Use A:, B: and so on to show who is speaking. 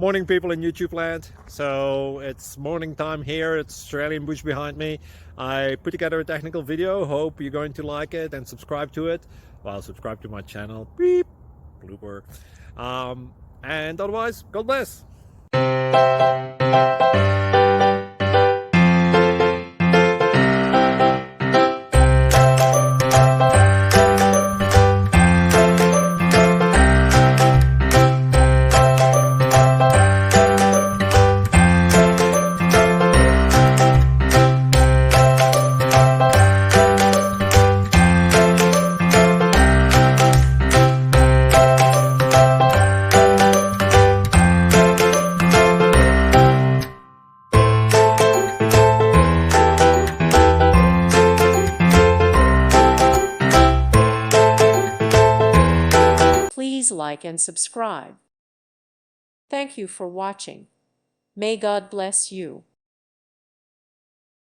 A: Morning, people in YouTube land. So it's morning time here. It's Australian bush behind me. I put together a technical video. Hope you're going to like it and subscribe to it. Well, subscribe to my channel. Beep. Blooper. And otherwise, God bless.
B: Please like and subscribe. Thank you for watching. May God bless you.